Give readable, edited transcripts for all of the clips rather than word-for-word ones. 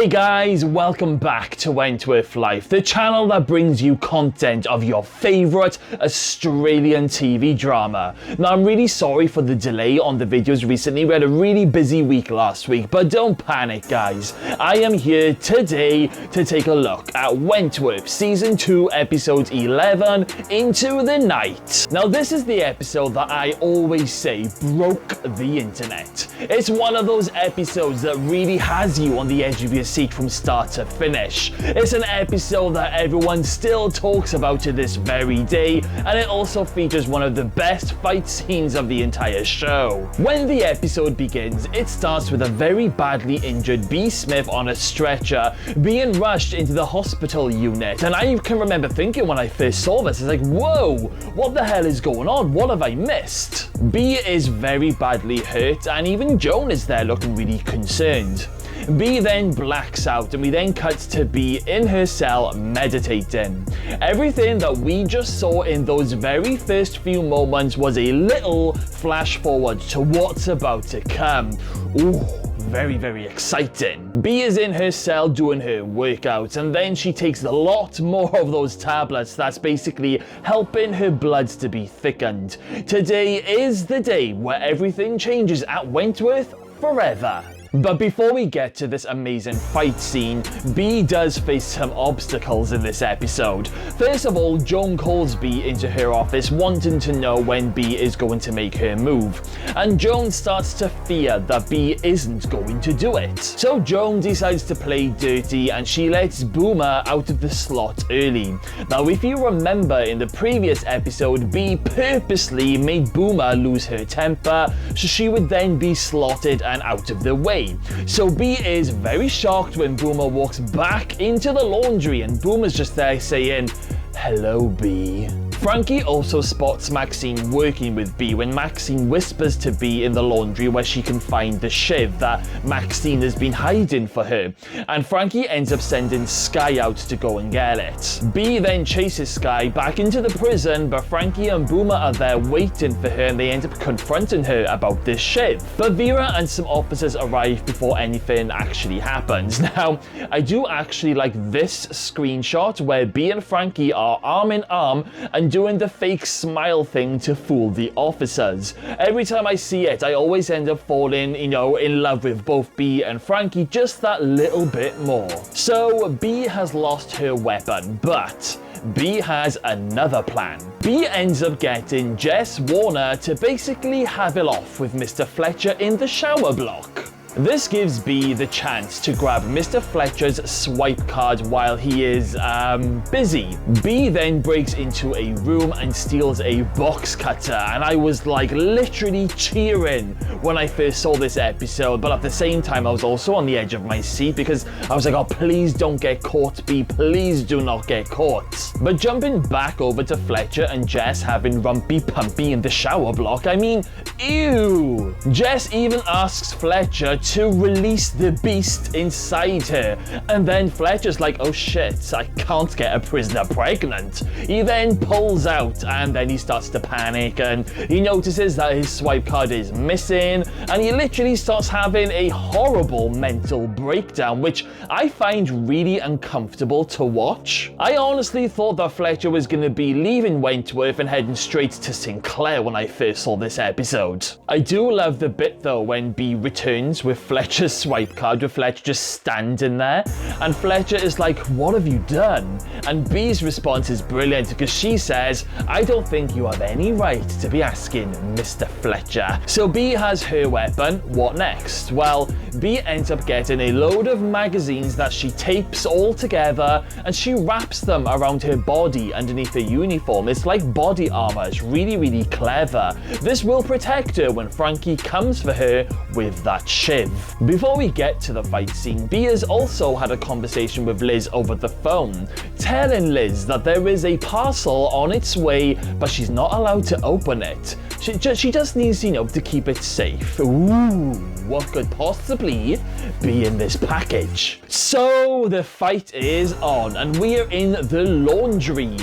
Hey guys, welcome back to Wentworth Life, the channel that brings you content of your favourite Australian TV drama. Now I'm really sorry for the delay on the videos recently. We had a really busy week last week, but don't panic guys. I am here today to take a look at Wentworth Season 2 Episode 11, Into the Night. Now this is the episode that I always say broke the internet. It's one of those episodes that really has you on the edge of your seat from start to finish. It's an episode that everyone still talks about to this very day, and it also features one of the best fight scenes of the entire show. When the episode begins, it starts with a very badly injured B. Smith on a stretcher being rushed into the hospital unit, and I can remember thinking when I first saw this, it's like, whoa, what the hell is going on? What have I missed? B is very badly hurt, and even Joan is there looking really concerned. B then blacks out, and we then cut to B in her cell meditating. Everything that we just saw in those very first few moments was a little flash forward to what's about to come. Ooh. Very, very exciting. B is in her cell doing her workouts, and then she takes a lot more of those tablets that's basically helping her blood to be thickened. Today is the day where everything changes at Wentworth forever. But before we get to this amazing fight scene, B does face some obstacles in this episode. First of all, Joan calls B into her office wanting to know when B is going to make her move. And Joan starts to fear that B isn't going to do it. So Joan decides to play dirty and she lets Boomer out of the slot early. Now if you remember in the previous episode, B purposely made Boomer lose her temper so she would then be slotted and out of the way. So B is very shocked when Boomer walks back into the laundry and Boomer's just there saying, "Hello, B." Frankie also spots Maxine working with B when Maxine whispers to B in the laundry where she can find the shiv that Maxine has been hiding for her, and Frankie ends up sending Sky out to go and get it. B then chases Sky back into the prison, but Frankie and Boomer are there waiting for her and they end up confronting her about this shiv. But Vera and some officers arrive before anything actually happens. Now, I do actually like this screenshot where B and Frankie are arm in arm and doing the fake smile thing to fool the officers. Every time I see it, I always end up falling, in love with both B and Frankie just that little bit more. So B has lost her weapon, but B has another plan. B ends up getting Jess Warner to basically have it off with Mr. Fletcher in the shower block. This gives B the chance to grab Mr. Fletcher's swipe card while he is, busy. B then breaks into a room and steals a box cutter, and I was like literally cheering when I first saw this episode, but at the same time I was also on the edge of my seat because I was like, oh please don't get caught B, please do not get caught. But jumping back over to Fletcher and Jess having rumpy pumpy in the shower block, I mean, ew! Jess even asks Fletcher to release the beast inside her, and then Fletcher's like, oh shit, I can't get a prisoner pregnant. He then pulls out and then he starts to panic and he notices that his swipe card is missing and he literally starts having a horrible mental breakdown, which I find really uncomfortable to watch. I honestly thought that Fletcher was going to be leaving Wentworth and heading straight to Sinclair when I first saw this episode. I do love the bit though when B returns with Fletcher's swipe card, with Fletcher just standing there, and Fletcher is like, what have you done? And B's response is brilliant because she says, I don't think you have any right to be asking Mr. Fletcher. So B has her weapon. What next? Well, B ends up getting a load of magazines that she tapes all together and she wraps them around her body underneath her uniform. It's like body armor. It's really, really clever. This will protect her when Frankie comes for her with that shiv. Before we get to the fight scene, B has also had a conversation with Liz over the phone, telling Liz that there is a parcel on its way, but she's not allowed to open it. She just needs, to keep it safe. Ooh, what could possibly be in this package? So the fight is on, and we are in the laundry.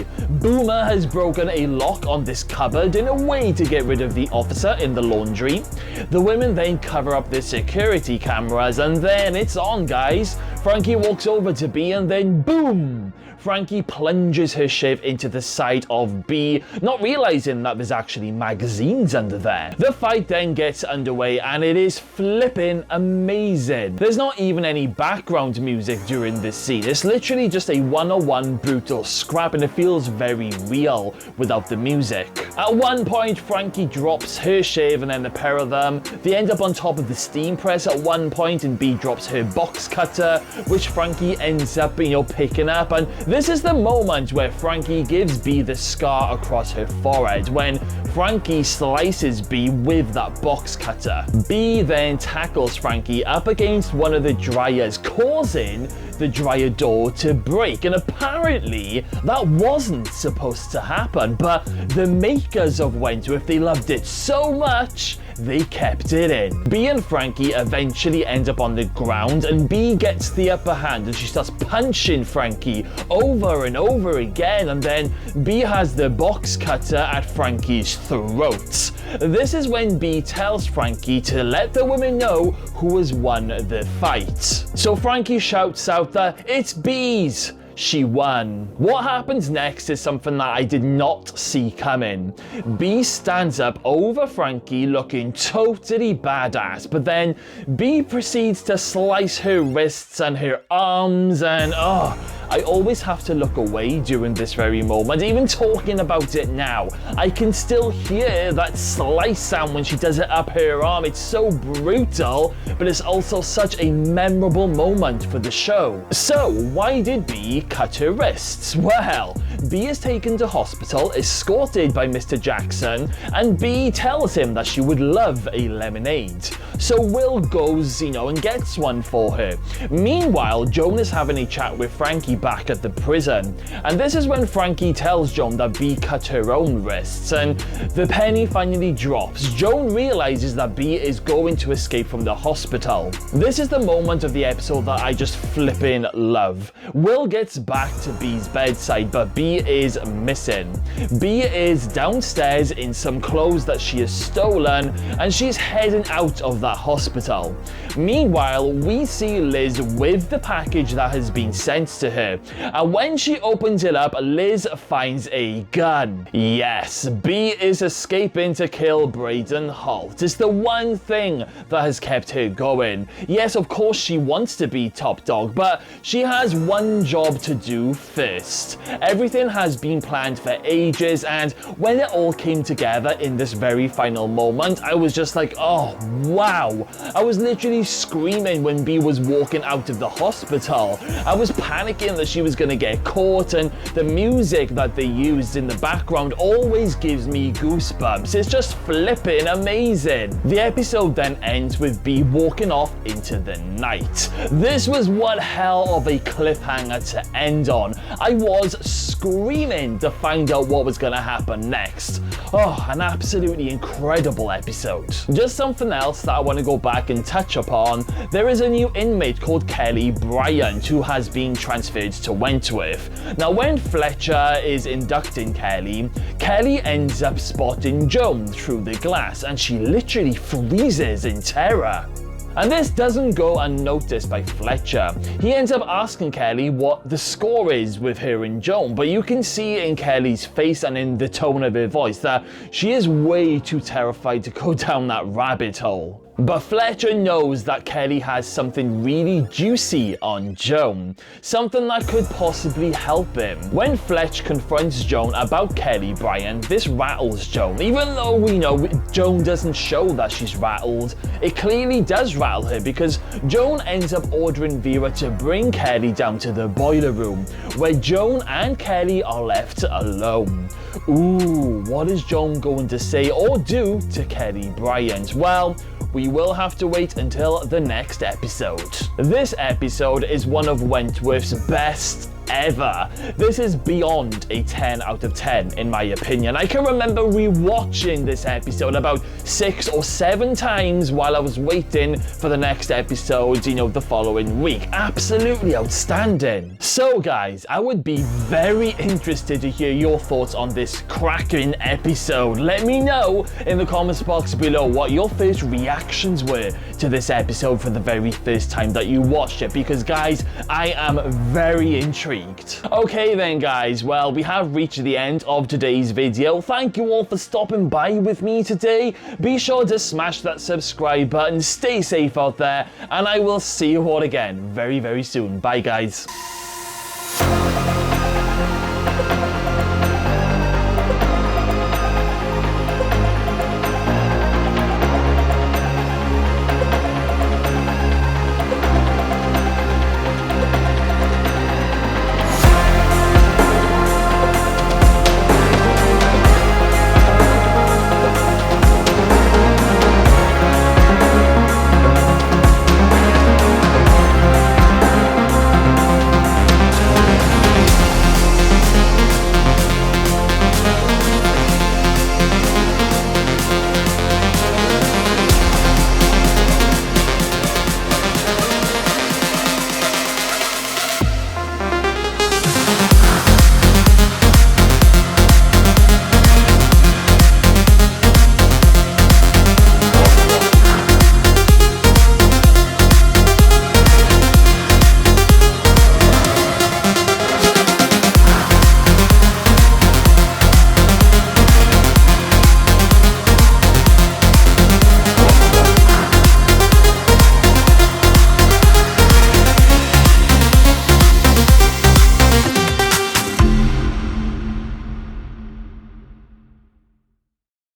Boomer has broken a lock on this cupboard in a way to get rid of the officer in the laundry. The women then cover up their security cameras, and then it's on, guys. Frankie walks over to B, and then boom! Frankie plunges her shiv into the side of B, not realizing that there's actually magazines under there. The fight then gets underway, and it is flipping amazing. There's not even any background music during this scene. It's literally just a one-on-one brutal scrap, and it feels very real without the music. At one point, Frankie drops her shiv, and then the pair of them, they end up on top of the steam press at one point, and B drops her box cutter, which Frankie ends up, picking up. And this is the moment where Frankie gives B the scar across her forehead when Frankie slices B with that box cutter. B then tackles Frankie up against one of the dryers, causing the dryer door to break, and apparently that wasn't supposed to happen, but the makers of Wentworth, they loved it so much they kept it in. B and Frankie eventually end up on the ground, and B gets the upper hand and she starts punching Frankie over and over again, and then B has the box cutter at Frankie's throat. This is when B tells Frankie to let the women know who has won the fight. So Frankie shouts out that it's B's. She won. What happens next is something that I did not see coming. B stands up over Frankie looking totally badass, but then B proceeds to slice her wrists and her arms, and I always have to look away during this very moment. Even talking about it now, I can still hear that slice sound when she does it up her arm. It's so brutal, but it's also such a memorable moment for the show. So why did B cut her wrists? Well, B is taken to hospital, escorted by Mr. Jackson, and B tells him that she would love a lemonade. So Will goes, and gets one for her. Meanwhile, Joan is having a chat with Frankie back at the prison, and this is when Frankie tells Joan that B cut her own wrists, and the penny finally drops. Joan realizes that B is going to escape from the hospital. This is the moment of the episode that I just flipping love. Will gets back to B's bedside, but B is missing. B is downstairs in some clothes that she has stolen, and she's heading out of that hospital. Meanwhile, we see Liz with the package that has been sent to her, and when she opens it up, Liz finds a gun. Yes, B is escaping to kill Braden Holt. It's the one thing that has kept her going. Yes, of course she wants to be top dog, but she has one job to do first. Everything has been planned for ages, and when it all came together in this very final moment, I was just like, oh wow. I was literally screaming when B was walking out of the hospital. I was panicking that she was gonna get caught, and the music that they used in the background always gives me goosebumps. It's just flipping amazing. The episode then ends with B walking off into the night. This was one hell of a cliffhanger to end on. I was screaming to find out what was gonna happen next. Oh, an absolutely incredible episode. Just something else that I want to go back and touch upon. There is a new inmate called Kelly Bryant who has been transferred to Wentworth. Now, when Fletcher is inducting Kelly, Kelly ends up spotting Joan through the glass, and she literally freezes in terror. And this doesn't go unnoticed by Fletcher. He ends up asking Kelly what the score is with her and Joan, but you can see in Kelly's face and in the tone of her voice that she is way too terrified to go down that rabbit hole. But Fletcher knows that Kelly has something really juicy on Joan, something that could possibly help him. When Fletch confronts Joan about Kelly Bryant, this rattles Joan. Even though we know Joan doesn't show that she's rattled, it clearly does rattle her, because Joan ends up ordering Vera to bring Kelly down to the boiler room, where Joan and Kelly are left alone. Ooh, what is Joan going to say or do to Kelly Bryant? Well, we will have to wait until the next episode. This episode is one of Wentworth's best ever. This is beyond a 10 out of 10 in my opinion. I can remember rewatching this episode about 6 or 7 times while I was waiting for the next episode, you know, the following week. Absolutely outstanding. So guys, I would be very interested to hear your thoughts on this cracking episode. Let me know in the comments box below what your first reactions were to this episode for the very first time that you watched it, because guys, I am very intrigued. Okay then guys, well, we have reached the end of today's video. Thank you all for stopping by with me today. Be sure to smash that subscribe button, stay safe out there, and I will see you all again very, very soon. Bye guys.